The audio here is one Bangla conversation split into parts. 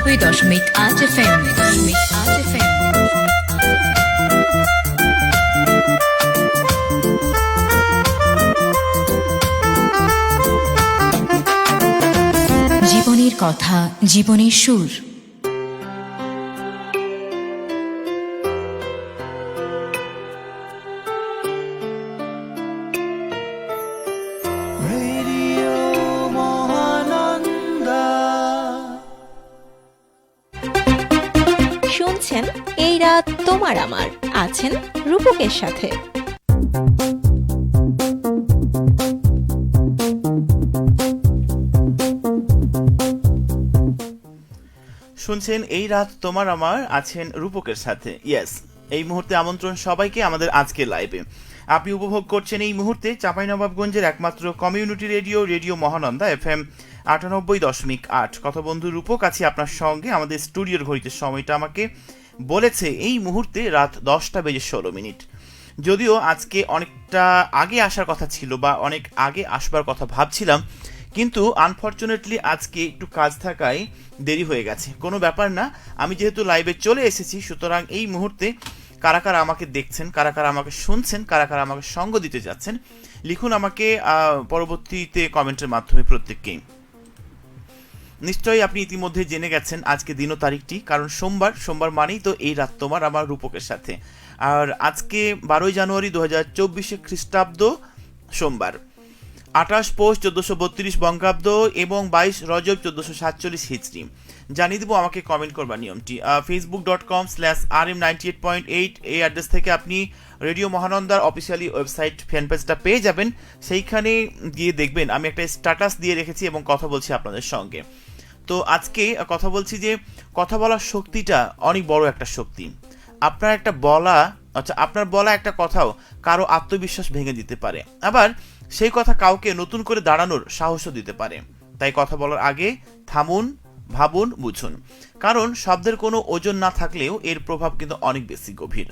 98.8 FM। জীবনের কথা, জীবনের সুর। শুনছেন এই রাত তোমার আমার, আছেন রূপকের সাথে। শুনছেন এই রাত তোমার আমার, আছেন রূপকের সাথে। ইয়েস, এই মুহূর্তে আমন্ত্রণ সবাইকে আমাদের আজকের লাইভে। আপনি উপভোগ করছেন এই মুহূর্তে চাঁপাইনবাবগঞ্জের একমাত্র community radio, radio Mahananda FM 98.8। কথা বন্ধু রূপক আছি আপনার সঙ্গে। আমাদের স্টুডিওর ঘড়িতে সময়টা আমাকে বলেছে এই মুহূর্তে রাত 10:16। যদিও আজকে অনেকটা আগে আসার কথা ছিল বা অনেক আগে আসবার কথা ভাবছিলাম, কিন্তু আনফর্চুনেটলি আজকে একটু কাজ থাকায় দেরি হয়ে গেছে। কোনো ব্যাপার না, আমি যেহেতু লাইভে চলে এসেছি, সুতরাং এই মুহূর্তে কারা কারা আমাকে দেখছেন, কারা কারা আমাকে শুনছেন, কারা কারা আমাকে সঙ্গ দিতে যাচ্ছেন, লিখুন আমাকে পরবর্তীতে কমেন্টের মাধ্যমে প্রত্যেককেই। নিশ্চয়ই আপনি ইতিমধ্যে জেনে গেছেন আজকে দিন ও তারিখটি, কারণ সোমবার মানেই তো এই রাত তোমার আমার রূপকের সাথে। আর আজকে 12 জানুয়ারি 2024 খ্রিস্টাব্দ, সোমবার, 28 পৌষ 1432 বঙ্গাব্দ এবং 22 রজব 1447 হিজরি। জানিয়ে দেবো আমাকে কমেন্ট করবার নিয়মটি। facebook.com/rm98.8 এই অ্যাড্রেস থেকে আপনি রেডিও মহানন্দার অফিসিয়ালি ওয়েবসাইট ফ্যান পেজটা পেয়ে যাবেন। সেইখানে গিয়ে দেখবেন আমি একটা স্ট্যাটাস দিয়ে রেখেছি এবং কথা বলছি আপনাদের সঙ্গে। তো আজকে কথা বলছি যে কথা বলার শক্তিটা অনেক বড় একটা শক্তি। আপনার বলা একটা কথাও কারো আত্মবিশ্বাস ভেঙে দিতে পারে, আবার সেই কথা কাউকে নতুন করে দাঁড়ানোর সাহসও দিতে পারে। তাই কথা বলার আগে থামুন, ভাবুন, বুঝুন, কারণ শব্দের কোনো ওজন না থাকলেও এর প্রভাব কিন্তু অনেক বেশি গভীর।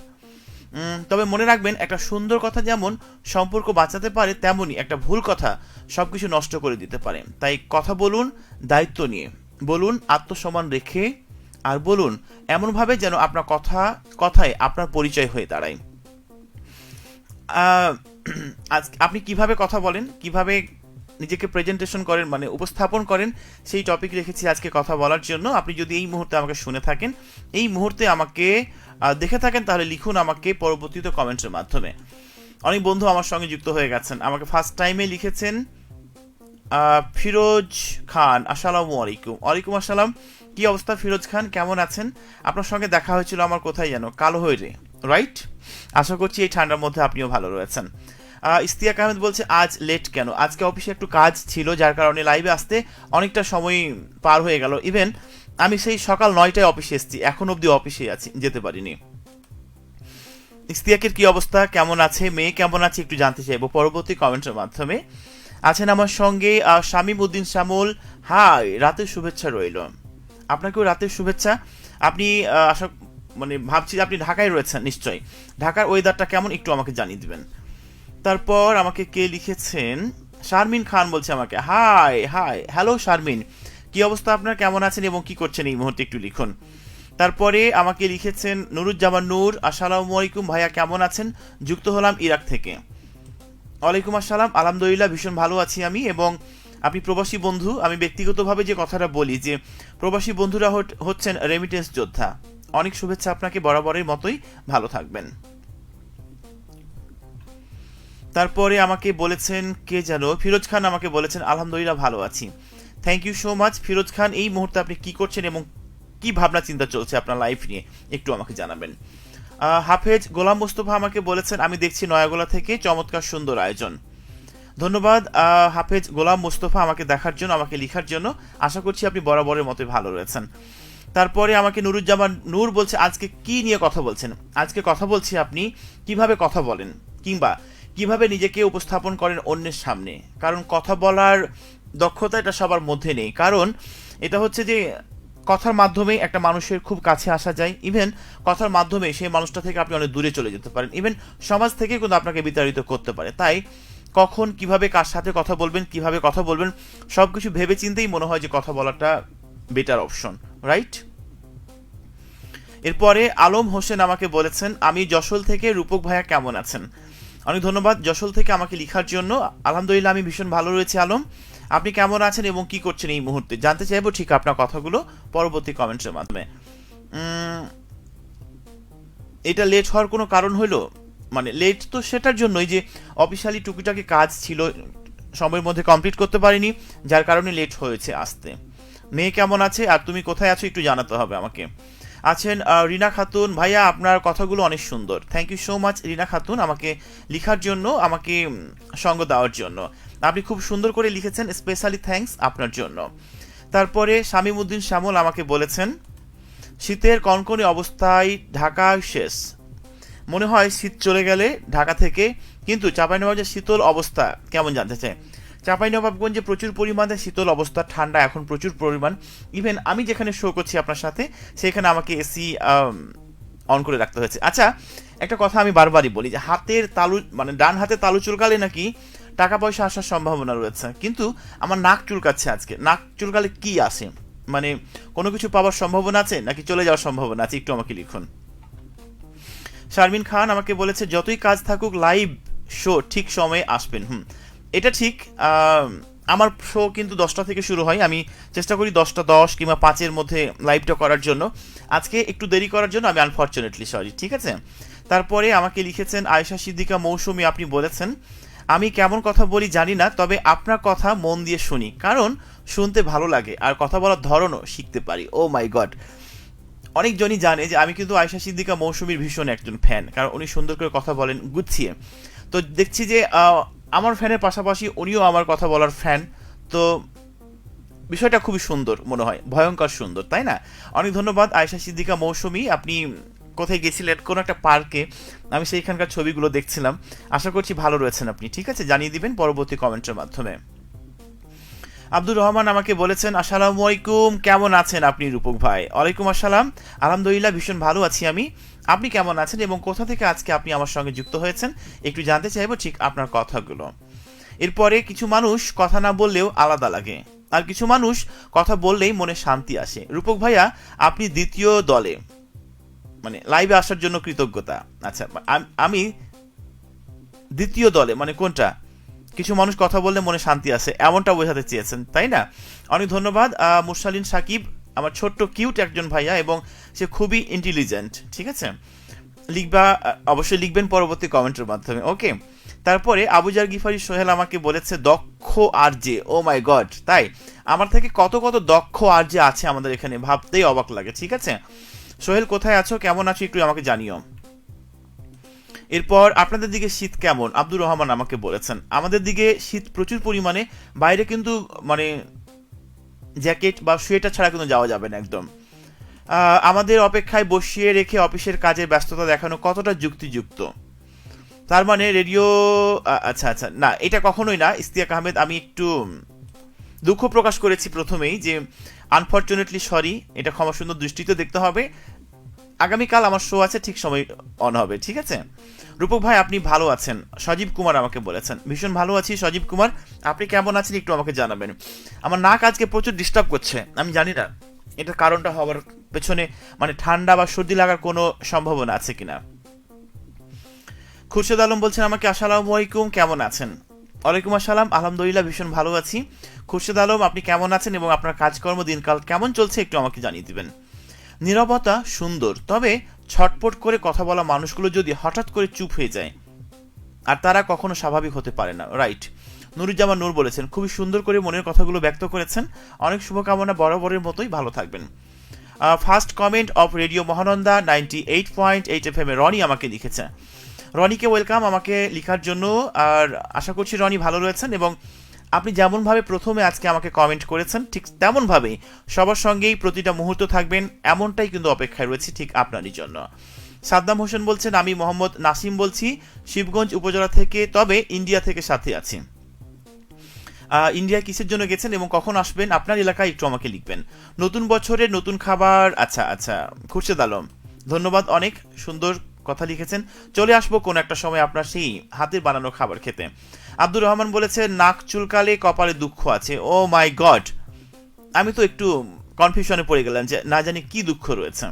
তবে মনে রাখবেন, একটা সুন্দর কথা যেমন সম্পর্ক বাঁচাতে পারে, তেমনই একটা ভুল কথা সবকিছু নষ্ট করে দিতে পারে। তাই কথা বলুন দায়িত্ব নিয়ে, বলুন আত্মসম্মান রেখে, আর বলুন এমনভাবে যেন আপনার কথায় আপনার পরিচয় হয়ে দাঁড়ায়। আপনি কিভাবে কথা বলেন, কিভাবে নিজেকে প্রেজেন্টেশন করেন, মানে উপস্থাপন করেন, সেই টপিক রেখেছি আজকে কথা বলার জন্য। আপনি যদি এই মুহূর্তে আমাকে শুনে থাকেন, এই মুহূর্তে আমাকে দেখে থাকেন, তাহলে লিখুন আমাকে পরবর্তীতে কমেন্টের মাধ্যমে। অনেক বন্ধু আমার সঙ্গে যুক্ত হয়ে গেছেন। আমাকে ফার্স্ট টাইমে লিখেছেন ফিরোজ খান, আসসালামু আলাইকুম। ওয়ালাইকুম আসসালাম। কি অবস্থা ফিরোজ খান, কেমন আছেন? আপনার সঙ্গে দেখা হয়েছিল আমার কোথায় যেন, কালো হয়ে, রাইট? আশা করছি এই ঠান্ডার মধ্যে আপনিও ভালো রয়েছেন। ইস্তিয়াক আহমেদ বলছে আজ লেট কেন? আজকে অফিসে একটু কাজ ছিল, যার কারণে লাইভে আসতে অনেকটা সময় পার হয়ে গেল। ইভেন আমি সেই সকাল 9টায় অফিসে এসেছি, এখন অবধি অফিসে আছি, যেতে পারিনি। ইস্তিয়াকের কি অবস্থা, কেমন আছে, মেয়ে কেমন আছে, একটু জানতে চাইবো পরবর্তী কমেন্টের মাধ্যমে। আছেন আমার সঙ্গে শামীম উদ্দিন শ্যামল, হাই, রাতের শুভেচ্ছা রইল। আপনাকেও রাতের শুভেচ্ছা। আপনি ভাবছি আপনি ঢাকায় রয়েছেন, নিশ্চয়ই। ঢাকার ওয়েদারটা কেমন একটু আমাকে জানিয়ে দিবেন। তারপর আমাকে কে লিখেছেন, শারমিন খান বলছে আমাকে হাই, হ্যালো শারমিন, কি অবস্থা আপনার, কেমন আছেন এবং কি করছেন এই মুহূর্তে একটু লিখুন। তারপরে আমাকে লিখেছেন নুরুজ্জামান নূর, আসসালামু আলাইকুম ভাইয়া, কেমন আছেন? যুক্ত হলাম ইরাক থেকে। ওয়ালাইকুম আসসালাম, আলহামদুলিল্লাহ ভীষণ ভালো আছি আমি। এবং আপনি প্রবাসী বন্ধু, আমি ব্যক্তিগতভাবে যে কথাটা বলি যে প্রবাসী বন্ধুরা হচ্ছেন রেমিটেন্স যোদ্ধা। অনেক শুভেচ্ছা আপনাকে, বরাবরের মতোই ভালো থাকবেন। তারপরে আমাকে বলেছেন কে যেন, ফিরোজ খান আমাকে বলেছেন আলহামদুলিল্লাহ ভালো আছি। Thank you so much Firoz Khan. এই মুহূর্তে আপনি কি করছেন এবং কি ভাবনা চিন্তা চলছে আপনার লাইফ নিয়ে একটু আমাকে জানাবেন। হাফেজ গোলাম মুস্তফা আমাকে বলেছেন আমি দেখছি নয়াগোলা থেকে, চমৎকার সুন্দর আয়োজন। ধন্যবাদ হাফেজ গোলাম মুস্তফা আমাকে দেখার জন্য, আমাকে লেখার জন্য। আশা করছি আপনি বরাবরের মতোই ভালো রয়েছেন। তারপরে আমাকে নুরুজ্জামান নূর বলছে আজকে কি নিয়ে কথা বলছেন? আজকে কথা বলছি আপনি কিভাবে কথা বলেন, কিংবা কিভাবে নিজেকে উপস্থাপন করেন অন্যের সামনে। কারণ কথা বলার দক্ষতা এটা সবার মধ্যে নেই, কারণ এটা হচ্ছে যে কথার মাধ্যমে একটা মানুষের খুব কাছে আসা যায়। ইভেন কথার মাধ্যমে সেই মানুষটা থেকে আপনি অনেক দূরে চলে যেতে পারেন। ইভেন সমাজ থেকে কিন্তু আপনাকে বিতাড়িত করতে পারে। তাই কখন কিভাবে কার সাথে কথা বলবেন, কিভাবে কথা বলবেন, সবকিছু ভেবে চিন্তেই মনে হয় যে কথা বলাটা বেটার অপশন, রাইট? এরপরে আলম হোসেন আমাকে বলেছেন, আমি যশোর থেকে, রূপক ভাইয়া কেমন আছেন? অনেক ধন্যবাদ যশোর থেকে আমাকে লেখার জন্য। আলহামদুলিল্লাহ আমি ভীষণ ভালো রয়েছি আলম। আপনি কেমন আছেন এবং কি করছেন এই মুহূর্তে জানতে চাইবো ঠিক আপনার কথাগুলো পরবর্তী কমেন্টের মাধ্যমে। এটা লেট হওয়ার কোনো কারণ হলো, মানে লেট তো সেটার জন্যই যে অফিসিয়ালি টুকিটাকি কাজ ছিল, সময়ের মধ্যে কমপ্লিট করতে পারিনি, যার কারণে লেট হয়েছে আসতে। মেয়ে কেমন আছে আর তুমি কোথায় আছো একটু জানাতে হবে আমাকে। আছেন রিনা খাতুন, ভাইয়া আপনার কথাগুলো অনেক সুন্দর। থ্যাংক ইউ সো মাচ রিনা খাতুন আমাকে লেখার জন্য, আমাকে সঙ্গ দেওয়ার জন্য। আপনি খুব সুন্দর করে লিখেছেন, স্পেশালি থ্যাঙ্কস আপনার জন্য। তারপরে শামীমউদ্দিন শ্যামল আমাকে বলেছেন, শীতের কনকনে অবস্থায় ঢাকা শেষ, মনে হয় শীত চলে গেলে ঢাকা থেকে, কিন্তু চাঁপাইনবাবগঞ্জের শীতল অবস্থা কেমন জানতে চাই। চাঁপাইনবাবগঞ্জে প্রচুর পরিমাণে শীতল অবস্থা, ঠান্ডা এখন প্রচুর পরিমাণ। ইভেন আমি যেখানে শো করছি আপনার সাথে সেখানে আমাকে এসি অন করে রাখতে হয়েছে। আচ্ছা, একটা কথা আমি বারবারই বলি যে হাতের তালু, মানে ডান হাতে তালু চুলকালে নাকি টাকা পয়সা আসার সম্ভাবনা রয়েছে, কিন্তু আমার নাক চুলকাচ্ছে আজকে। নাক চুলকালে কি আসে, মানে কোনো কিছু পাওয়ার সম্ভাবনা আছে নাকি চলে যাওয়ার সম্ভাবনা আছে, একটু আমাকে লিখুন। শারমিন খান আমাকে বলেছে, যতই কাজ থাকুক লাইভ শো ঠিক সময়ে আসবেন। এটা ঠিক। আমার শো কিন্তু 10টা থেকে শুরু হয়, আমি চেষ্টা করি 10টা 10 কিংবা 5-এর মধ্যে লাইভটা করার জন্য। আজকে একটু দেরি করার জন্য আমি আনফর্চুনেটলি সরি, ঠিক আছে। তারপরে আমাকে লিখেছেন আয়েশা সিদ্দিকা মৌসুমী, আপনি বলেছেন, আমি কেমন কথা বলি জানি না, তবে আপনার কথা মন দিয়ে শুনি, কারণ শুনতে ভালো লাগে আর কথা বলার ধরনও শিখতে পারি। ও মাই গড, অনেকজনই জানে যে আমি কিন্তু আয়েশা সিদ্দিকা মৌসুমীর ভীষণ একজন ফ্যান, কারণ উনি সুন্দর করে কথা বলেন গুছিয়ে। তো দেখছি যে আমার ফ্যানের পাশাপাশি উনিও আমার কথা বলার ফ্যান, তো বিষয়টা খুবই সুন্দর মনে হয়, ভয়ঙ্কর সুন্দর, তাই না? অনেক ধন্যবাদ আয়েশা সিদ্দিকা মৌসুমী। আপনি কোথায় গেছিলেন? কোনো একটা পার্কে, আমি সেইখানকার ছবিগুলো দেখছিলাম। আশা করছি ভালো রয়েছেন আপনি, ঠিক আছে? জানিয়ে দিবেন পরবর্তী কমেন্টের মাধ্যমে। আব্দুর রহমান আমাকে বলেছেন, আসসালামু আলাইকুম, কেমন আছেন আপনি রূপক ভাই? ওয়ালাইকুম আসসালাম, আলহামদুলিল্লাহ ভীষণ ভালো আছি আমি। আপনি কেমন আছেন এবং কোথা থেকে আজকে আপনি আমার সঙ্গে যুক্ত হয়েছেন একটু জানতে চাইবো ঠিক আপনার কথাগুলো। এরপরে কিছু মানুষ কথা না বললেও আলাদা লাগে, আর কিছু মানুষ কথা বললেই মনে শান্তি আসে। রূপক ভাইয়া আপনি দ্বিতীয় দলে, মানে লাইভে আসার জন্য কৃতজ্ঞতা। আচ্ছা, আমি দ্বিতীয় দলে মানে কোনটা? কিছু মানুষ কথা বললে মনে শান্তি আসে, এমনটা বোঝাতে চেয়েছেন, তাই না? অনেক ধন্যবাদ মুরসালিন সাকিব, আমার ছোট্ট কিউট একজন ভাইয়া, এবং সে খুবই ইন্টেলিজেন্ট, ঠিক আছে? লিখবা, অবশ্যই লিখবেন পরবর্তী কমেন্টের মাধ্যমে, ওকে। তারপরে আবুজার গিফারি সোহেল আমাকে বলেছে, দক্ষ আরজে। ও মাই গড, তাই? আমার থেকে কত কত দক্ষ আরজে আছে আমাদের এখানে, ভাবতেই অবাক লাগে, ঠিক আছে? সোহেল কোথায় আছো, কেমন আছো একটু আমাকে জানিও। এরপর আপনাদের দিকে শীত কেমন? আব্দুর রহমান আমাকে বলেছেন, আমাদের দিকে শীত প্রচুর পরিমাণে, বাইরে কিন্তু মানে জ্যাকেট বা সোয়েটার ছাড়া কিন্তু যাওয়া যাবে না একদম। আমাদের অপেক্ষায় বসিয়ে রেখে অফিসের কাজের ব্যস্ততা দেখানো কতটা যুক্তিযুক্ত? তার মানে রেডিও, আচ্ছা আচ্ছা, না এটা কখনোই না ইস্তিয়াক আহমেদ, আমি একটু দুঃখ প্রকাশ করেছি প্রথমেই যে আনফর্চুনেটলি সরি, এটা ক্ষমা সুন্দর দৃষ্টিতে দেখতে হবে। আগামীকাল আমার শো আছে, ঠিক সময় অন হবে, ঠিক আছে? রূপক ভাই আপনি ভালো আছেন? সজীব কুমার আমাকে বলেছেন, ভীষণ ভালো আছি সজীব কুমার, আপনি কেমন আছেন একটু আমাকে জানাবেন। আমার নাক আজকে প্রচুর ডিস্টার্ব করছে, আমি জানি না এটার কারণটা হওয়ার পেছনে মানে ঠান্ডা বা সর্দি লাগার কোনো সম্ভাবনা আছে কিনা। খুরশেদ আলম বলছেন আমাকে, আসসালামু আলাইকুম, কেমন আছেন? ওয়ালাইকুম আসসালাম, আলহামদুলিল্লাহ ভীষণ ভালো আছি। খুরশেদ আলম আপনি কেমন আছেন এবং আপনার কাজকর্ম দিনকাল কেমন চলছে একটু আমাকে জানিয়ে দিবেন। নীরবতা সুন্দর, তবে ছটপট করে কথা বলা মানুষগুলো যদি হঠাৎ করে চুপ হয়ে যায়, আর তারা কখনো স্বাভাবিক হতে পারে না, রাইট? নুরুজ্জামান নূর বলেছেন, খুবই সুন্দর করে মনের কথাগুলো ব্যক্ত করেছেন, অনেক শুভকামনা, বরাবরের মতোই ভালো থাকবেন। First comment of radio Mahananda 98.8 FM এ রনি আমাকে লিখেছে। রনিকে ওয়েলকাম আমাকে লেখার জন্য, আর আশা করছি রনি ভালো রয়েছেন এবং আপনি যেমনভাবে প্রথমে আজকে আমাকে কমেন্ট করেছেন ঠিক তেমনভাবেই সবার সঙ্গেই প্রতিটা মুহূর্ত থাকবেন, এমনটাই কিন্তু অপেক্ষায় রয়েছে ঠিক আপনারই জন্য। সাদ্দাম হোসেন বলছেন, আমি মোহাম্মদ নাসিম বলছি শিবগঞ্জ উপজেলা থেকে, তবে ইন্ডিয়া থেকে সাথে আছি। ইন্ডিয়া কিসের জন্য গেছেন এবং কখন আসবেন আপনার এলাকায় একটু আমাকে লিখবেন। নতুন বছরের নতুন খাবার, আচ্ছা আচ্ছা, খুরশেদ আলম ধন্যবাদ, অনেক সুন্দর কথা লিখেছেন, চলে আসবো কোন একটা সময় আপনার সেই হাতের বানানো খাবার খেতে। আব্দুর রহমান বলেছে, নাক চুলকালে কপালে দুঃখ আছে। ও মাই গড, আমি তো একটু কনফিউশনে পড়ে গেলেন যে না জানি কি দুঃখ রয়েছে।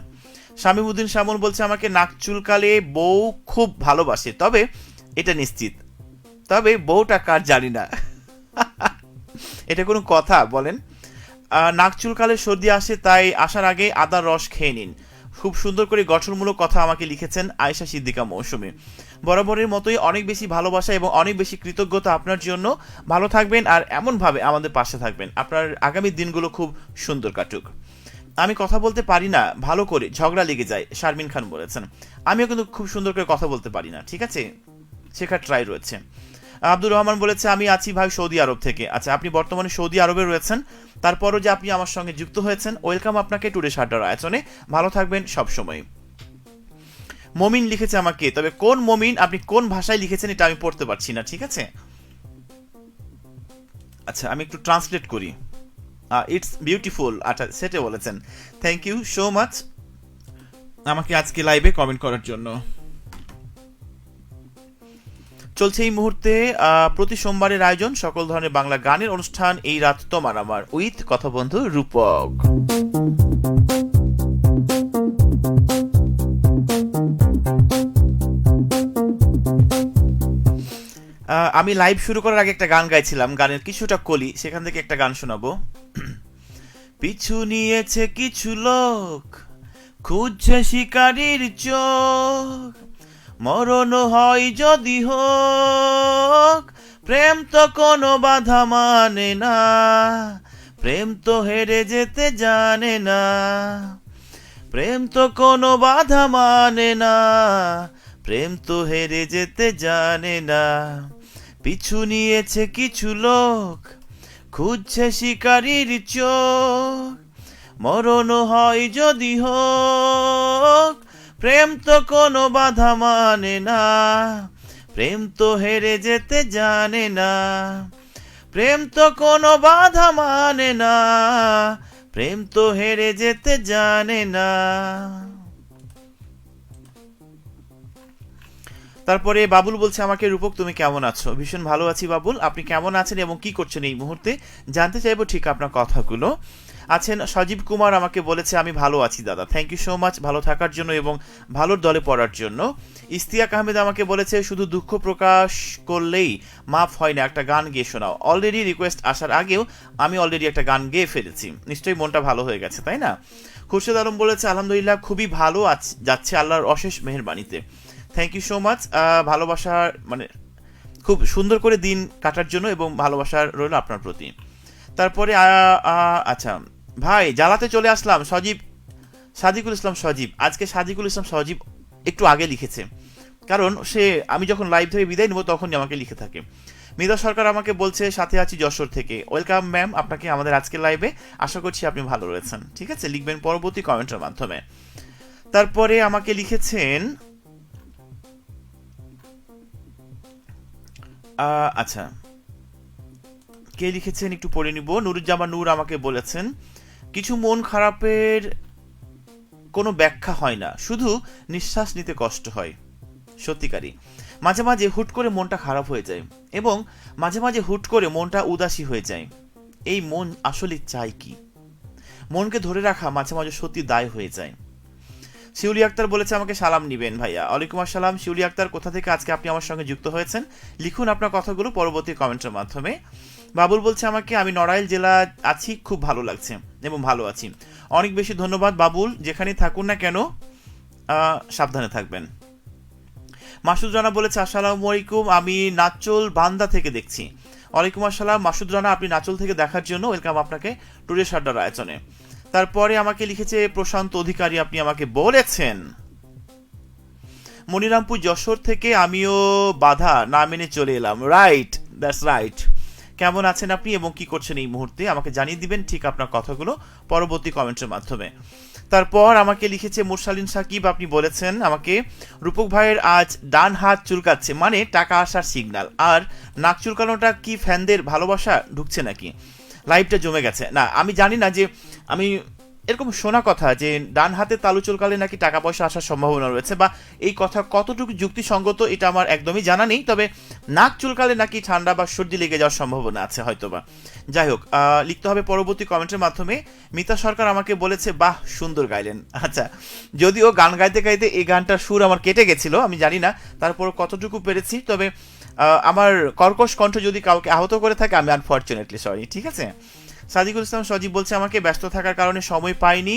শামীমউদ্দিন শামুন বলছে আমাকে নাক চুলকালে বউ খুব ভালোবাসে, তবে এটা নিশ্চিত, তবে বউটা কার জানি না। এটা কোনো কথা বলেন? নাক চুলকালে সর্দি আসে, তাই আসার আগে আদার রস খেয়ে নিন। খুব সুন্দর করে গঠনমূলক কথা আমাকে লিখেছেন আয়েশা সিদ্দিকা মৌসুমী। বরাবরের মতোই অনেক বেশি ভালোবাসা এবং অনেক বেশি কৃতজ্ঞতা আপনার জন্য। ভালো থাকবেন আর এমনভাবে আমাদের পাশে থাকবেন, আপনার আগামী দিনগুলো খুব সুন্দর কাটুক। আমি কথা বলতে পারি না ভালো করে, ঝগড়া লেগে যায়, শারমিন খান বলেছেন। আমিও কিন্তু খুব সুন্দর করে কথা বলতে পারি না, ঠিক আছে, শেখার ট্রাই রয়েছে। আব্দুর রহমান বলেছে আমি আছি ভাই সৌদি আরব থেকে। আচ্ছা, আপনি বর্তমানে সৌদি আরবে রয়েছেন, তারপরও যে আপনি আমার সঙ্গে যুক্ত হয়েছেন, ওয়েলকাম আপনাকে টুডে সাড্ডার আয়োজনে। ভালো থাকবেন সবসময়। মমিন লিখেছে আমাকে, তবে কোন মমিন, আপনি কোন ভাষায় লিখেছেন এটা আমি পড়তে পারছি না, ঠিক আছে। আচ্ছা, আমি একটু ট্রান্সলেট করি। ইটস বিউটিফুল, আচ্ছা সেটা বলেছেন। থ্যাংক ইউ সো মাচ আমাকে আজকে লাইভে কমেন্ট করার জন্য। চলছে এই মুহূর্তে প্রতি সোমবারের আয়োজন সকল ধরনের বাংলা গানের অনুষ্ঠান এই রাত তোমার আমার উইথ কথা বন্ধু রূপক। আমি লাইভ শুরু করার আগে একটা গান গাইছিলাম, গানের কিছুটা কলি, সেখান থেকে একটা গান শোনাবো। পিছু নিয়েছে কিছু লোক, খুঁজছে শিকারীর চোখ, মরণ হয় যদি হোক, প্রেম তো কোনো বাধা মানে না, প্রেম তো হেরে যেতে জানে না, প্রেম তো কোনো বাধা মানে না, প্রেম তো হেরে যেতে জানে না। পিছু নিয়েছে কিছু লোক, খুঁজছে শিকারীর চোখ, মরণ হয় যদি হোক, প্রেম তো কোনো বাধা মানে না, প্রেম তো হেরে যেতে জানে না, প্রেম তো কোনো বাধা মানে না, প্রেম তো হেরে যেতে জানে না। তারপরে বাবুল বলছে আমাকে, রূপক তুমি কেমন আছো? ভীষণ ভালো আছি বাবুল, আপনি কেমন আছেন এবং কি করছেন এই মুহূর্তে জানতে চাইবো ঠিক আপনার কথাগুলো। আছেন সজীব কুমার আমাকে বলেছে আমি ভালো আছি দাদা, থ্যাংক ইউ সো মাচ ভালো থাকার জন্য এবং ভালোর দলে পড়ার জন্য। ইস্তিয়াক আহমেদ আমাকে বলেছে শুধু দুঃখ প্রকাশ করলেই মাফ হয় না, একটা গান গেয়ে শোনাও। অলরেডি রিকোয়েস্ট আসার আগেও আমি অলরেডি একটা গান গেয়ে ফেলেছি, নিশ্চয়ই মনটা ভালো হয়ে গেছে তাই না? খুরশেদ আলম বলেছে আলহামদুলিল্লাহ খুবই ভালো যাচ্ছে আল্লাহর অশেষ মেহেরবানিতে। থ্যাংক ইউ সো মাচ ভালোবাসার মানে খুব সুন্দর করে দিন কাটার জন্য এবং ভালোবাসার রইল আপনার প্রতি। তারপরে আচ্ছা ভাই জ্বালাতে চলে আসলাম, সাদিকুল ইসলাম সজীব। আজকে সাদিকুল ইসলাম সজীব একটু আগে লিখেছে, কারণ সে আমি যখন লাইভ থেকে বিদায় নেবো তখনই আমাকে লিখে থাকে। মৃদা সরকার আমাকে বলছে সাথে আছি যশোর থেকে। ওয়েলকাম ম্যাম আপনাকে আমাদের আজকের লাইভে, আশা করছি আপনি ভালো রয়েছেন, ঠিক আছে, লিখবেন পরবর্তী কমেন্টের মাধ্যমে। তারপরে আমাকে লিখেছেন আচ্ছা কে লিখেছেন একটু পড়ে নিব। নুরুজ্জামান নূর আমাকে বলেছেন কিছু মন খারাপের কোনো ব্যাখ্যা হয় না, শুধু নিঃশ্বাস নিতে কষ্ট হয়। সত্যিকারই মাঝে মাঝে হুট করে মনটা খারাপ হয়ে যায় এবং মাঝে মাঝে হুট করে মনটা উদাসী হয়ে যায়। এই মন আসলে চাই কি? মনকে ধরে রাখা মাঝে মাঝে সত্যি দায় হয়ে যায়। শিউলি আক্তার বলেছে আমাকে সালাম নিবেন ভাইয়া। ওয়ালাইকুম আসসালাম শিউলি আক্তার, কোথা থেকে আজকে আপনি আমার সঙ্গে যুক্ত হয়েছেন? লিখুন আপনার কথাগুলো পরবর্তী কমেন্টের মাধ্যমে। বাবুল বলছে আমাকে আমি নড়াইল জেলা আছি, খুব ভালো লাগছে এবং ভালো আছি। অনেক বেশি ধন্যবাদ বাবুল, যেখানেই থাকুন না কেন সাবধানে থাকবেন। মাসুদ রানা বলেছে আসসালামু আলাইকুম, আমি নাচল বান্দা থেকে দেখছি। ওয়ালাইকুম আসসালাম মাসুদ রানা, আপনি নাচল থেকে দেখার জন্য ওয়েলকাম আপনাকে টুডে সাড্ডার আয়োজনে। তারপরে আমাকে লিখেছে প্রশান্ত অধিকারী, আপনি আমাকে বলেছেন মনিরামপুর যশোর থেকে আমিও বাধা না মেনে চলে এলাম। Right, that's right. কেমন আছেন আপনি এবং কি করছেন এই মুহূর্তে আমাকে জানিয়ে দিবেন ঠিক আপনার কথাগুলো পরবর্তী কমেন্টের মাধ্যমে। তারপর আমাকে লিখেছে মুরসালিন সাকিব, আপনি বলেছেন আমাকে রূপক ভাইয়ের আজ ডান হাত চুলকাচ্ছে, মানে টাকা আসার সিগন্যাল। আর নাক চুলকানোটা কি ফ্যানদের ভালোবাসা ঢুকছে নাকি? লাইভটা জমে গেছে না, আমি জানি না যে আমি এরকম শোনা কথা যে ডান হাতে তালু চুলকালে নাকি টাকা পয়সা আসার সম্ভাবনা রয়েছে, বা এই কথা কতটুকু যুক্তিসঙ্গত এটা আমার একদমই জানা নেই, তবে নাক চুলকালে নাকি ঠান্ডা বা সর্দি লেগে যাওয়ার সম্ভাবনা আছে হয়তোবা। যাই হোক, লিখতে হবে পরবর্তী কমেন্টের মাধ্যমে। মিতা সরকার আমাকে বলেছে বাহ সুন্দর গাইলেন। আচ্ছা, যদিও গান গাইতে গাইতে এই গানটার সুর আমার কেটে গেছিল, আমি জানি না তারপর কতটুকু পেরেছি, তবে আমার কর্কশ কণ্ঠ যদি কাউকে আহত করে থাকে আমি আনফর্চুনেটলি সরি, ঠিক আছে। সাদিকুল ইসলাম সজীব বলছে আমাকে ব্যস্ত থাকার কারণে সময় পাইনি,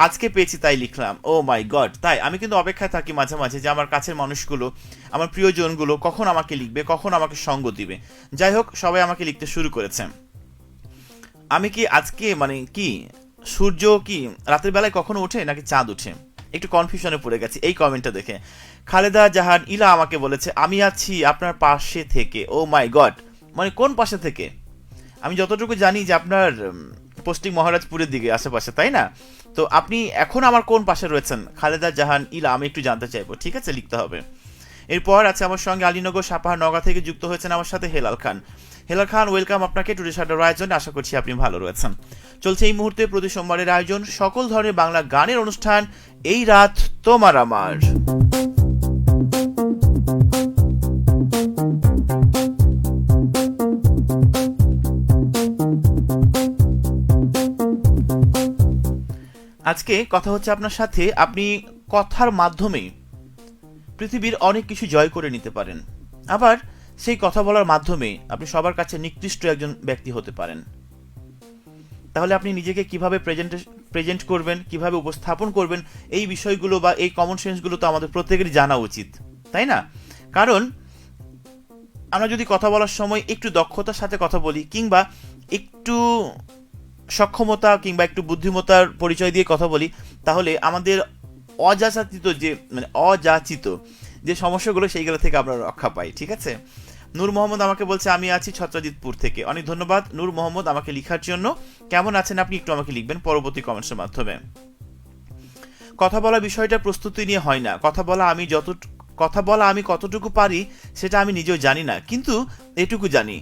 আজকে পেয়েছি তাই লিখলাম। ও মাই গড, তাই আমি কিন্তু অপেক্ষায় থাকি মাঝে মাঝে যে আমার কাছের মানুষগুলো, আমার প্রিয়জনগুলো কখন আমাকে লিখবে, কখন আমাকে সঙ্গ দিবে। যাই হোক, সবাই আমাকে লিখতে শুরু করেছে। আমি কি আজকে মানে কি সূর্য কি রাতের বেলায় কখনো ওঠে নাকি চাঁদ ওঠে, একটু কনফিউশনে পড়ে গেছি এই কমেন্টটা দেখে। খালেদা জাহান ইলা আমাকে বলেছে আমি আছি আপনার পাশে থেকে। ও মাই গড, মানে কোন পাশে থেকে? আমি যতটুকু জানি যে আপনার পোস্টিং মহারাজপুরের দিকে আশেপাশে, তাই না? তো আপনি এখন আমার কোন পাশে রয়েছেন খালেদা জাহান ইলা, আমি একটু জানতে চাইবো, ঠিক আছে, লিখতে হবে। এরপর আছে আমার সঙ্গে আলীনগর সাপাহার নগা থেকে যুক্ত হয়েছেন আমার সাথে হেলাল খান। হেলাল খান, ওয়েলকাম আপনাকে টুডে শাটার আয়োজনে, আশা করছি আপনি ভালো রয়েছেন। চলছে এই মুহূর্তে প্রতি সোমবারের আয়োজন সকল ধরনের বাংলা গানের অনুষ্ঠান এই রাত তোমার আমার। আজকে কথা হচ্ছে আপনার সাথে, আপনি কথার মাধ্যমে পৃথিবীর অনেক কিছু জয় করে নিতে পারেন, আবার সেই কথা বলার মাধ্যমে আপনি সবার কাছে নিকৃষ্ট একজন ব্যক্তি হতে পারেন। তাহলে আপনি নিজেকে কিভাবে প্রেজেন্ট করবেন, কিভাবে উপস্থাপন করবেন, এই বিষয়গুলো বা এই কমন সেন্সগুলো তো আমাদের প্রত্যেকেরই জানা উচিত, তাই না? কারণ আমরা যদি কথা বলার সময় একটু দক্ষতার সাথে কথা বলি, কিংবা একটু সক্ষমতা কিংবা একটু বুদ্ধিমত্তার পরিচয় দিয়ে কথা বলি, তাহলে আমাদের অযাচিত যে সমস্যাগুলো সেইগুলো থেকে আমরা রক্ষা পাই, ঠিক আছে। নূর মোহাম্মদ আমাকে বলছে আমি আছি ছত্রাজিতপুর থেকে। অনেক ধন্যবাদ নূর মোহাম্মদ আমাকে লেখার জন্য। কেমন আছেন আপনি একটু আমাকে লিখবেন পরবর্তী কমেন্টসের মাধ্যমে। কথা বলা বিষয়টা প্রস্তুতি নিয়ে হয় না, কথা বলা আমি কতটুকু পারি সেটা আমি নিজেও জানি না, কিন্তু এটুকু জানি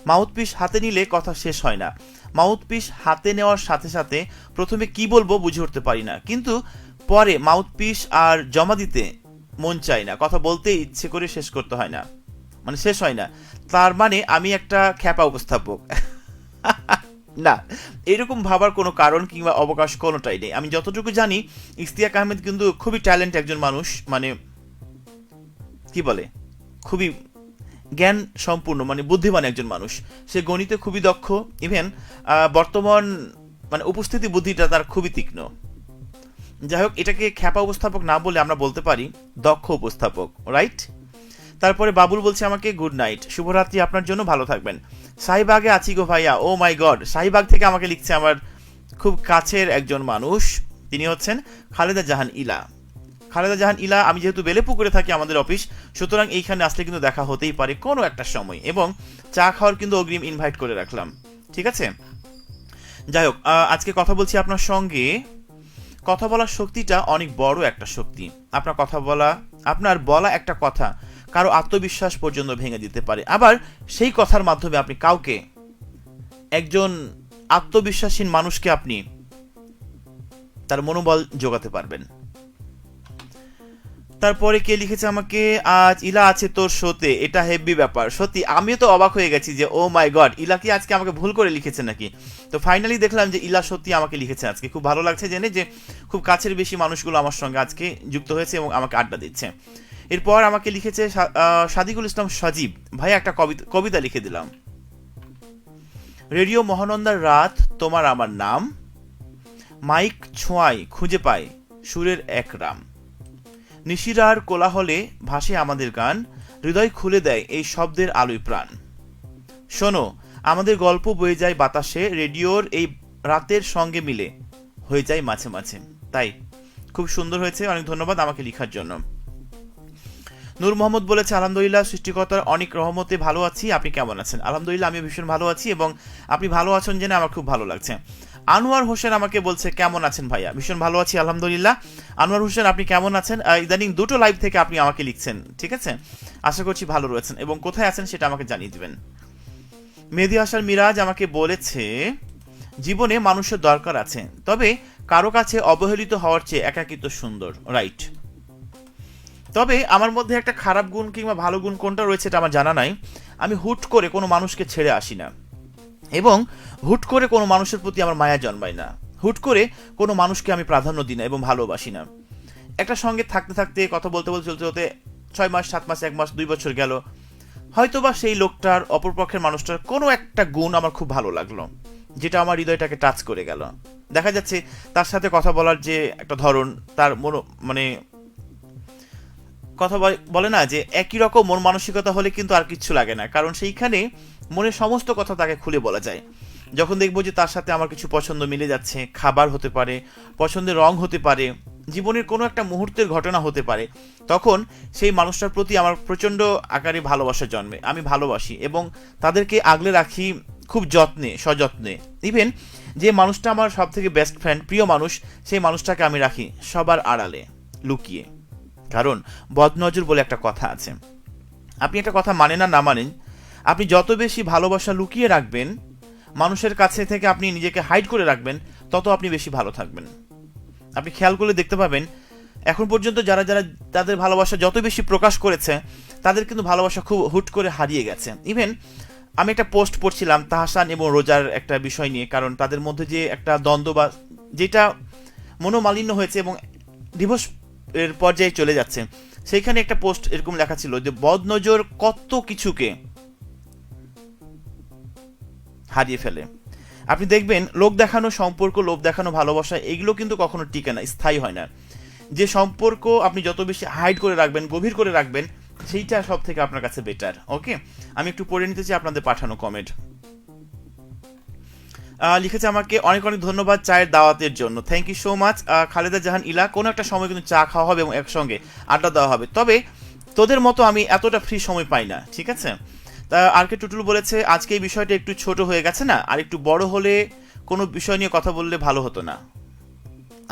মাউথপিস হাতে নিলে কথা শেষ হয় না। মাউথপিস হাতে নেওয়ার সাথে সাথে প্রথমে কি বলবো বুঝে উঠতে পারি না, কিন্তু পরে মাউথপিস আর জমা দিতে মন চায় না, কথা বলতে ইচ্ছে করে শেষ করতে হয় না, মানে শেষ হয় না। তার মানে আমি একটা খ্যাপা উপস্থাপক না, এরকম ভাবার কোনো কারণ কিংবা অবকাশ কোনোটাই নেই। আমি যতটুকু জানি ইশতিয়াক আহমেদ কিন্তু খুবই ট্যালেন্ট একজন মানুষ, মানে কি বলে, খুবই জ্ঞান সম্পূর্ণ, মানে বুদ্ধিমান একজন মানুষ। সে গণিতে খুবই দক্ষ, ইভেন বর্তমান মানে উপস্থিতি বুদ্ধিটা তার খুবই তীক্ষ্ণ। যাই হোক, এটাকে খ্যাপা উপস্থাপক না বলে আমরা বলতে পারি দক্ষ উপস্থাপক, রাইট? তারপরে বাবুল বলছে আমাকে গুড নাইট, শুভরাত্রি আপনার জন্য, ভালো থাকবেন। শাহিবাগে আছি গো ভাইয়া। ও মাই গড, শাহিবাগ থেকে আমাকে লিখছে আমার খুব কাছের একজন মানুষ, তিনি হচ্ছেন খালেদা জাহান ইলা। খালেদা জাহান ইলা, আমি যেহেতু বেলেপুকুরে থাকি আমাদের অফিস, সুতরাং এইখানে আসলে কিন্তু দেখা হতেই পারে কোনো একটা সময়, এবং চা খাওয়ার কিন্তু অগ্রিম ইনভাইট করে রাখলাম, ঠিক আছে। যাই হোক, আজকে কথা বলছি আপনার সঙ্গে। কথা বলার শক্তিটা অনেক বড় একটা শক্তি। আপনার বলা একটা কথা কারো আত্মবিশ্বাস পর্যন্ত ভেঙে দিতে পারে, আবার সেই কথার মাধ্যমে আপনি কাউকে, একজন আত্মবিশ্বাসীন মানুষকে আপনি তার মনোবল যোগাতে পারবেন। তারপরে কে লিখেছে আমাকে, আজ ইলা আছে তোর শোতে, এটা হেভি ব্যাপার। সত্যি আমিও তো অবাক হয়ে গেছি যে ও মাই গড, ইলা কি আজকে আমাকে ভুল করে লিখেছে নাকি। তো ফাইনালি দেখলাম যে ইলা সত্যি আমাকে লিখেছে আজকে। খুব ভালো লাগছে জেনে যে খুব কাছের বেশি মানুষগুলো আমার সঙ্গে আজকে যুক্ত হয়েছে এবং আমাকে আড্ডা দিচ্ছে। এরপর আমাকে লিখেছে সাদিকুল ইসলাম সজীব, ভাই একটা কবিতা লিখে দিলাম। রেডিও মহানন্দার রাত তোমার আমার নাম, মাইক ছোঁয়ায় খুঁজে পায় সুরের এক রাম, নিশিরার কোলাহলে ভাসে আমাদের গান, হৃদয় খুলে দেয় এই শব্দের আলোয় প্রাণ। শোনো আমাদের গল্প বয়ে যায় বাতাসে, রেডিওর এই রাতের সঙ্গে মিলে হয়ে যায় মাঝে মাঝে। তাই খুব সুন্দর হয়েছে, অনেক ধন্যবাদ আমাকে লেখার জন্য। নূর মোহাম্মদ বলেছে আলহামদুলিল্লাহ, সৃষ্টিকর্তার অনেক রহমতে ভালো আছি, আপনি কেমন আছেন? আলহামদুলিল্লাহ আমি ভীষণ ভালো আছি, এবং আপনি ভালো আছেন জেনে আমার খুব ভালো লাগছে। আনোয়ার হোসেন আমাকে বলছে কেমন আছেন ভাইয়া? ভীষণ ভালো আছি আলহামদুলিল্লাহ। আনোয়ার হোসেন আপনি কেমন আছেন? ইদানিং দুটো লাইভ থেকে আপনি আমাকে লিখছেন, ঠিক আছে, আশা করছি ভালো রয়েছেন, এবং কোথায় আছেন সেটা আমাকে জানিয়ে দিবেন। মেহেদী হাসান মিরাজ আমাকে বলেছে জীবনে মানুষের দরকার আছে, তবে কারো কাছে অবহেলিত হওয়ার চেয়ে একাকিত্ব সুন্দর, রাইট? তবে আমার মধ্যে একটা খারাপ গুণ কিংবা ভালো গুণ কোনটা রয়েছে এটা আমার জানা নাই। আমি হুট করে কোনো মানুষকে ছেড়ে আসি না, এবং হুট করে কোনো মানুষের প্রতি আমার মায়া জন্মায় না। হুট করে কোনো মানুষকে আমি প্রাধান্য দিই না এবং ভালোবাসি না। একটা সঙ্গে থাকতে থাকতে, কথা বলতে বলতে, চলতে চলতে 6 মাস, 7 মাস, 1 মাস, 2 বছর গেল, হয়তোবা সেই লোকটার, অপরপক্ষের মানুষটার কোনো একটা গুণ আমার খুব ভালো লাগলো, যেটা আমার হৃদয়টাকে টাচ করে গেল। দেখা যাচ্ছে তার সাথে কথা বলার যে একটা ধরন, তার মানে কথা বলে না যে একই রকম মন মানসিকতা হলে কিন্তু আর কিচ্ছু লাগে না, কারণ সেইখানে মনের সমস্ত কথা তাকে খুলে বলা যায়। যখন দেখবো যে তার সাথে আমার কিছু পছন্দ মিলে যাচ্ছে, খাবার হতে পারে, পছন্দের রং হতে পারে, জীবনের কোনো একটা মুহূর্তের ঘটনা হতে পারে, তখন সেই মানুষটার প্রতি আমার প্রচণ্ড আকারে ভালোবাসা জন্মে। আমি ভালোবাসি এবং তাদেরকে আগলে রাখি খুব যত্নে, সযত্নে। ইভেন যে মানুষটা আমার সব থেকে বেস্ট ফ্রেন্ড, প্রিয় মানুষ, সেই মানুষটাকে আমি রাখি সবার আড়ালে, লুকিয়ে। কারণ বদনজর বলে একটা কথা আছে। আপনি একটা কথা মানেন আর না মানেন, আপনি যত বেশি ভালোবাসা লুকিয়ে রাখবেন, মানুষের কাছে থেকে আপনি নিজেকে হাইড করে রাখবেন, তত আপনি বেশি ভালো থাকবেন। আপনি খেয়াল করলে দেখতে পাবেন, এখন পর্যন্ত যারা যারা তাদের ভালোবাসা যত বেশি প্রকাশ করেছে, তাদের কিন্তু ভালোবাসা খুব হুট করে হারিয়ে গেছে। ইভেন আমি একটা পোস্ট পড়ছিলাম তাহসান এবং রোজার একটা বিষয় নিয়ে, কারণ তাদের মধ্যে যে একটা দ্বন্দ্ব বা যেটা মনোমালিন্য হয়েছে এবং ডিভোর্স এর পর্যায়ে চলে যাচ্ছে, সেইখানে একটা পোস্ট এরকম লেখা ছিল যে বদনজর কত কিছুকে হারিয়ে ফেলে। আপনি দেখবেন লোক দেখানো সম্পর্ক, লোক দেখানো ভালোবাসা, এগুলো কিন্তু কখনো টিকে না, স্থায়ী হয় না। যে সম্পর্ক আপনি যত বেশি হাইড করে রাখবেন, গভীর করে রাখবেন, সেইটা সব থেকে আপনার কাছে বেটার। ওকে, আমি একটু পড়ে নিতে চাই আপনাদের পাঠানো কমেন্ট। লিখেছে আমাকে, অনেক অনেক ধন্যবাদ চায়ের দাওয়াতের জন্য, thank you so much. Khaleda Jahan Ila, কোনো একটা সময় কিন্তু চা খাওয়া হবে এবং একসঙ্গে আড্ডা দেওয়া হবে, তবে তোদের মতো আমি এতটা ফ্রি সময় পাই না, ঠিক আছে? তা আর কে টুটুল বলেছে, আজকে এই বিষয়টা একটু ছোট হয়ে গেছে না, আর একটু বড় হলে কোনো বিষয় নিয়ে কথা বললে ভালো হতো না।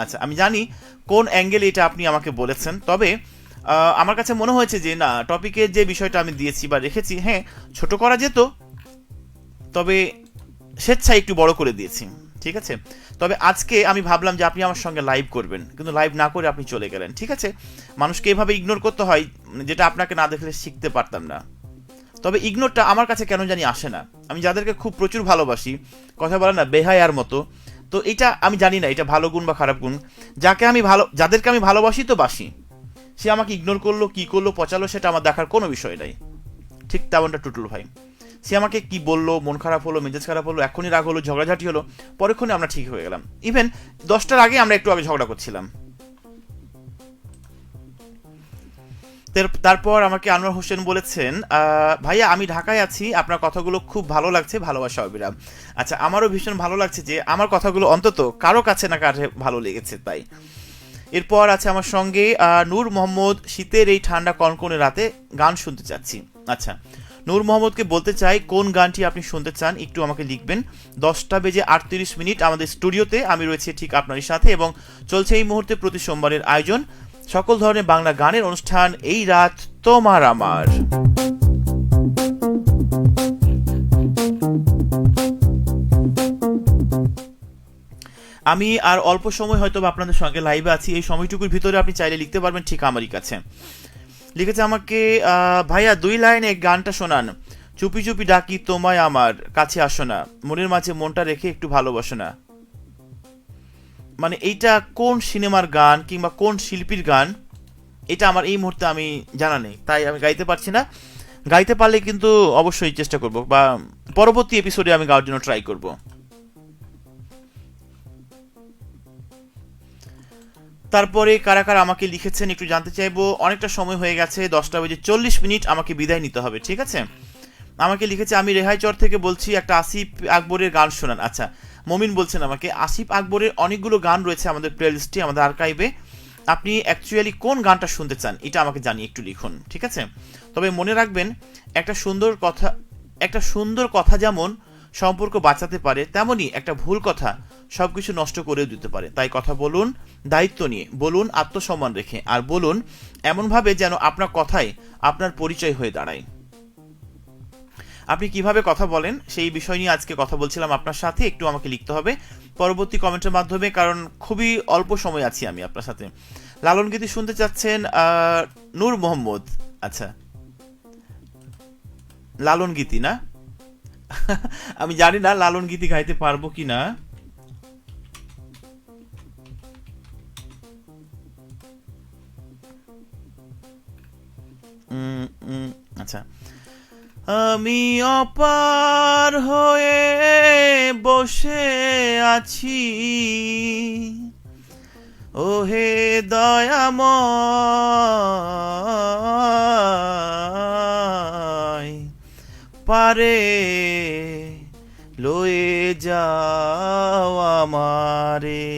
আচ্ছা, আমি জানি কোন অ্যাঙ্গেলে এটা আপনি আমাকে বলেছেন, তবে আমার কাছে মনে হয়েছে যে না, টপিকের যে বিষয়টা আমি দিয়েছি বা রেখেছি, হ্যাঁ ছোট করা যেত, তবে স্বেচ্ছায় একটু বড় করে দিয়েছি, ঠিক আছে? তবে আজকে আমি ভাবলাম যে আপনি আমার সঙ্গে লাইভ করবেন, কিন্তু লাইভ না করে আপনি চলে গেলেন, ঠিক আছে? মানুষকে এভাবে ইগনোর করতে হয়, যেটা আপনাকে না দেখলে শিখতে পারতাম না। তবে ইগনোরটা আমার কাছে কেন জানি আসে না। আমি যাদেরকে খুব প্রচুর ভালোবাসি, কথা বলে না বেহায়ার মতো, তো এটা আমি জানি না এটা ভালো গুণ বা খারাপ গুণ। যাদেরকে আমি ভালোবাসি তো বাসি, সে আমাকে ইগনোর করলো, কি করলো, পচালো, সেটা আমার দেখার কোনো বিষয় নাই। ঠিক তেমনটা টুটুল ভাই, সে আমাকে কি বললো, মন খারাপ হলো, মেজাজ খারাপ হলো, এখনই রাগ হলো, ঝগড়াঝাটি হলো, পরেক্ষণে আমরা ঠিক হয়ে গেলাম। ইভেন 10টার আগে আমরা একটু আগে ঝগড়া করছিলাম। তারপর আমাকে আনোয়ার হোসেন বলেছেন, ভাইয়া আমি ঢাকায় আছি, আপনার কথাগুলো খুব ভালো লাগছে, ভালোবাসা অবিরাম। আচ্ছা, আমারও ভীষণ ভালো লাগছে যে আমার কথাগুলো অন্তত কারো কাছে না কাছে ভালো লেগেছে, তাই। এরপর আছে আমার সঙ্গে নূর মোহাম্মদ, শীতের এই ঠান্ডা কনকনে রাতে গান শুনতে চাচ্ছি। আচ্ছা, নূর মোহাম্মদকে বলতে চাই কোন গানটি আপনি শুনতে চান, একটু আমাকে লিখবেন। 10:38 আমাদের স্টুডিওতে আমি রয়েছি ঠিক আপনারই সাথে, এবং চলছে এই মুহূর্তে প্রতি সোমবারের আয়োজন সকল ধরনের বাংলা গানের অনুষ্ঠান, এই রাত তোমার আমার। আমি আর অল্প সময় হয়তো আপনাদের সঙ্গে লাইভে আছি, এই সময়টুকুর ভিতরে আপনি চাইলে লিখতে পারবেন ঠিক আমারই কাছে। লিখেছে আমাকে, ভাইয়া 2 লাইনে গানটা শোনান, চুপি চুপি ডাকি তোমায় আমার কাছে আসো না, মনের মাঝে মনটা রেখে একটু ভালোবাসো না। মানে এইটা কোন সিনেমার গান কিংবা কোন শিল্পীর গান, এটা আমার এই মুহূর্তে আমি জানা নেই, তাই আমি গাইতে পারছি না। গাইতে পারলে কিন্তু অবশ্যই চেষ্টা করব, বা পরবর্তী এপিসোডে আমি গাওয়ার জন্য ট্রাই করব। তারপরে কারা কারা আমাকে লিখেছেন একটু জানতে চাইবো। অনেকটা সময় হয়ে গেছে, 10:40 আমাকে বিদায় নিতে হবে, ঠিক আছে? আমাকে লিখেছে, আমি রেহাইচর থেকে বলছি, একটা আসিফ আকবরের গান শোনান। আচ্ছা, মমিন বলছেন আমাকে, আসিফ আকবরের অনেকগুলো গান রয়েছে আমাদের প্লেলিস্টে, আমাদের আর্কাইভে। আপনি অ্যাকচুয়ালি কোন গানটা শুনতে চান এটা আমাকে জানিয়ে একটু লিখুন, ঠিক আছে? তবে মনে রাখবেন, একটা সুন্দর কথা যেমন সম্পর্ক বাঁচাতে পারে, তেমনি একটা ভুল কথা সবকিছু নষ্ট করেও দিতে পারে। তাই কথা বলুন দায়িত্ব নিয়ে, বলুন আত্মসম্মান রেখে, আর বলুন এমনভাবে যেন আপনার কথাই আপনার পরিচয় হয়ে দাঁড়ায়। আপনি কিভাবে কথা বলেন সেই বিষয় নিয়ে আজকে কথা বলছিলাম আপনার সাথে, একটু আমাকে লিখতে হবে পরবর্তী কমেন্টের মাধ্যমে, কারণ খুবই অল্প সময় আছি আমি আপনার সাথে। লালন গীতি শুনতে চাচ্ছেন নূর মোহাম্মদ, আচ্ছা লালন গীতি না আমি জানি না লালন গীতি গাইতে পারবো কি না। আচ্ছা, আমি অপার হয়ে বসে আছি, ওহে দয়াময়, পারে লয়ে যাও আমারে।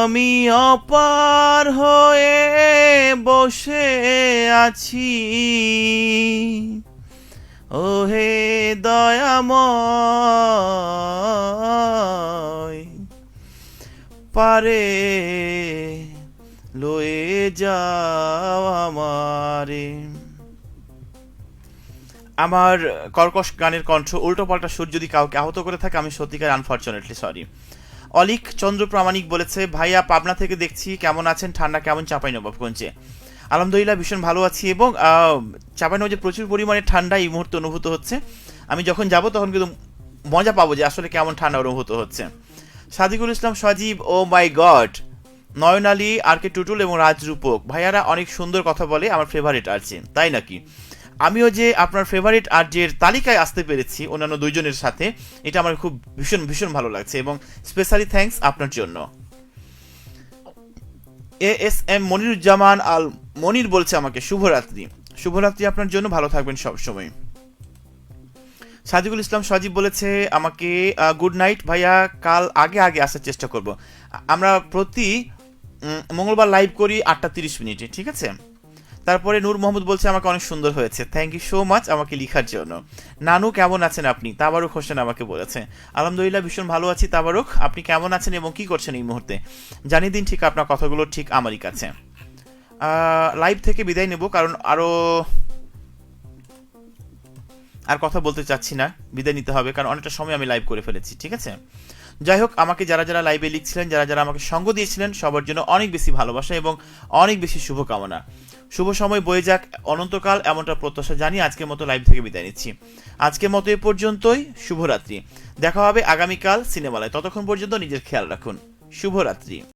আমি অপার হয়ে বসে আছি, ওহে দয়াময়, পারে লয়ে যাও আমারে। আমার কর্কশ গানের কণ্ঠ, উল্টো পাল্টা সুর যদি কাউকে আহত করে থাকে আমি সত্যিকার আনফরচুনেটলি সরি। অলিক চন্দ্র প্রামাণিক বলেছে, ভাইয়া পাবনা থেকে দেখছি, কেমন আছেন? ঠান্ডা কেমন চাঁপাইনবাবগঞ্জে? আলহামদুলিল্লাহ ভীষণ ভালো আছি, এবং চাঁপাইনবাবগঞ্জে প্রচুর পরিমাণে ঠান্ডা এই মুহূর্তে অনুভূত হচ্ছে। আমি যখন যাব তখন কিন্তু মজা পাবো যে আসলে কেমন ঠান্ডা অনুভূত হচ্ছে। সাদিকুল ইসলাম সজীব, ও মাই গড। নয়ন আলী, আর কে টুটুল এবং রাজরূপক, ভাইয়ারা অনেক সুন্দর কথা বলে, আমার ফেভারিট আর্জি। তাই নাকি? আমিও যে আপনার ফেভারিট আর্জের তালিকায় আসতে পেরেছি অন্যান্য দুইজনের সাথে, এটা আমার খুব ভীষণ ভীষণ ভালো লাগছে, এবং স্পেশালি থ্যাঙ্কস আপনার জন্য। ASM মনিরুজ্জামান আল মনির বলছে আমাকে শুভরাত্রি। শুভরাত্রি আপনার জন্য, ভালো থাকবেন সবসময়। সাদিকুল ইসলাম সজীব বলেছে আমাকে গুড নাইট ভাইয়া, কাল আগে আগে আসার চেষ্টা করব। আমরা প্রতি মঙ্গলবার লাইভ করি 8:30, ঠিক আছে? তারপরে নূর মোহাম্মদ বলছে আমাকে অনেক সুন্দর হয়েছে, থ্যাংক ইউ সো মাচ আমাকে লিখার জন্য। নানু কেমন আছেন আপনি? তাবারুক হোসেন আমাকে বলেছে, আলহামদুলিল্লাহ ভীষণ ভালো আছি তাবারুক, আপনি কেমন আছেন এবং কি করছেন এই মুহূর্তে জানিয়ে দিন। ঠিক আপনার কথাগুলো ঠিক আমারই কাছে। লাইভ থেকে বিদায় নেব, কারণ আর কথা বলতে চাচ্ছি না, বিদায় নিতে হবে, কারণ অনেকটা সময় আমি লাইভ করে ফেলেছি, ঠিক আছে? যাই হোক, আমাকে যারা যারা লাইভে লিখছিলেন, যারা যারা আমাকে সঙ্গ দিয়েছিলেন, সবার জন্য অনেক বেশি ভালোবাসা এবং অনেক বেশি শুভকামনা। শুভ সময় বয়ে যাক অনন্তকাল, এমনটা প্রত্যাশা জানিয়ে আজকের মতো লাইভ থেকে বিদায় নিচ্ছি। আজকের মতো এ পর্যন্তই, শুভরাত্রি। দেখা হবে আগামীকাল সিনেমালায়, ততক্ষণ পর্যন্ত নিজের খেয়াল রাখুন। শুভরাত্রি।